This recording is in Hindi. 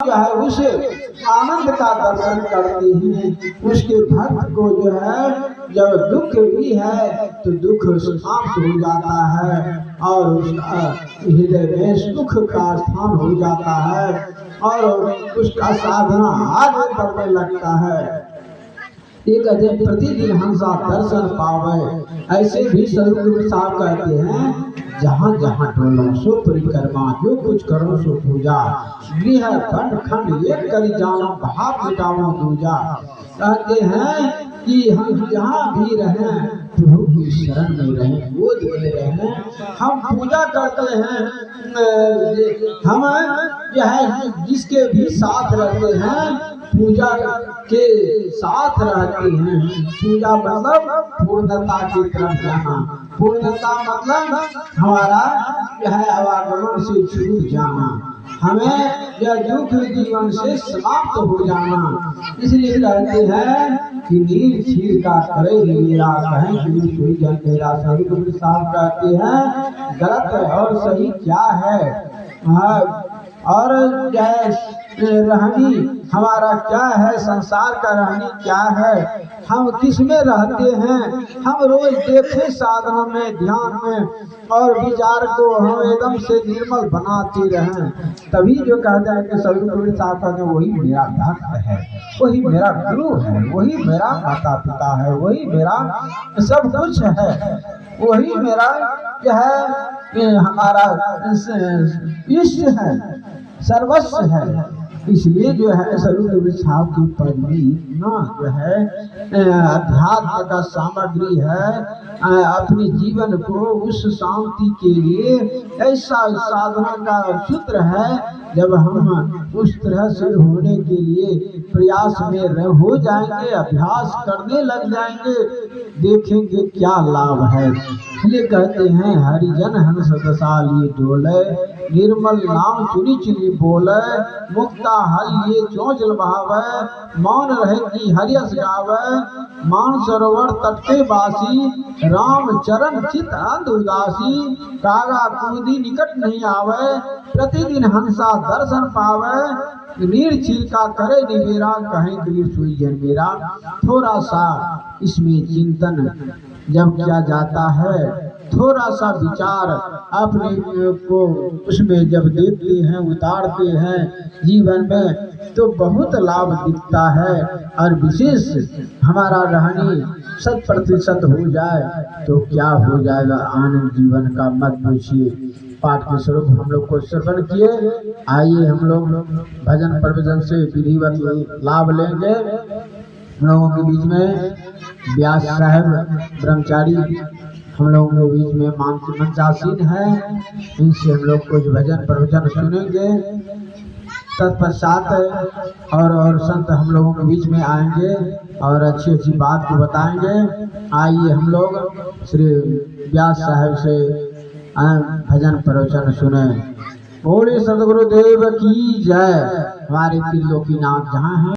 जो है उस आनंद का दर्शन करते हैं। उसके भक्त को जो है जब दुख भी है तो दुख शांत हो जाता है और उसका हृदय में सुख का स्थान हो जाता है और उसका साधना आगे बढ़ने लगता है। ये कहते हैं प्रतिदिन हंसा दर्शन पावे। ऐसे भी सदगुरु साहब कहते हैं जहाँ जहाँ डोलो सो परिक्रमा, जो कुछ करो सो पूजा, गृह बंद खंड एक करी जानो, भाव मिटाओ दूजा। कहते हैं कि हम जहाँ भी रहें प्रभु की शरण में रहें, गोद में रहें, हम पूजा करते हैं। हम जो है जिसके भी साथ रहते हैं पूजा के साथ रहते हैं। पूजा मतलब पूर्णता की तरफ जाना। पूर्णता मतलब हमारा जो है आवागमन से छूट जाना, हमें यह दुख जीवन से समाप्त हो जाना। इसलिए कहते हैं कि नीर चीर का करे मेरा, कहें कि सोई जन मेरा। सदगुरु साहब कहते हैं गलत और सही क्या है और रहनी हमारा क्या है, संसार का रहनी क्या है, हम किस में रहते हैं। हम रोज देखें साधना में, ध्यान में और विचार को हम एकदम से निर्मल बनाते रहें। तभी जो कहते हैं कि सदगुरु साहब कहते हैं वही मेरा भक्त है, वही मेरा गुरु है, वही मेरा माता पिता है, वही मेरा सब कुछ है, वही मेरा जो है हमारा इष्ट है, सर्वस्व है। इसलिए जो है सदगुरु साहब की पढ़नी इतना जो है अध्यात्म का सामग्री है। अपने जीवन को उस शांति के लिए ऐसा साधना का सूत्र है। जब हम उस तरह से होने के लिए प्रयास में हो जाएंगे, अभ्यास करने लग जाएंगे, देखेंगे क्या लाभ है। इसलिए कहते हैं हरिजन हंस दसाली डोले, निर्मल नाम चुनी चुनी बोले, मुक्ता हल ये चोंचल बहावे, मौन रहे की हरियस गावे, मान सरोवर तट के बासी, राम चरण चित अंध उदासी, कागा कूदी निकट नहीं आवे, प्रतिदिन हंसा दर्शन पावे, नीर चीर का करे निवेरा, कहें कि सोई जन मेरा। थोड़ा सा इसमें चिंतन जब किया जाता है, थोड़ा सा विचार अपने को उसमें जब देखते हैं, उतारते हैं जीवन में, तो बहुत लाभ दिखता है। और विशेष हमारा रहनी 100% हो जाए तो क्या हो जाएगा आनंद जीवन का, मत पूछिए। पाठ के स्वरूप हम लोग को श्रवण किए, आइए हम लोग भजन प्रवचन से विधिवत लाभ लेंगे। हम लोगों के बीच में व्यास साहब ब्रह्मचारी हम लोगों के बीच में मंचासीन है, इनसे हम लोग कुछ भजन प्रवचन सुनेंगे। तत्पश्चात और संत हम लोगों के बीच में आएंगे और अच्छी अच्छी बात को बताएंगे। आइए हम लोग श्री व्यास साहब से भजन प्रवचन सुने। बोले सदगुरुदेव की जय। हमारे त्रिलोकीनाथ जहाँ हैं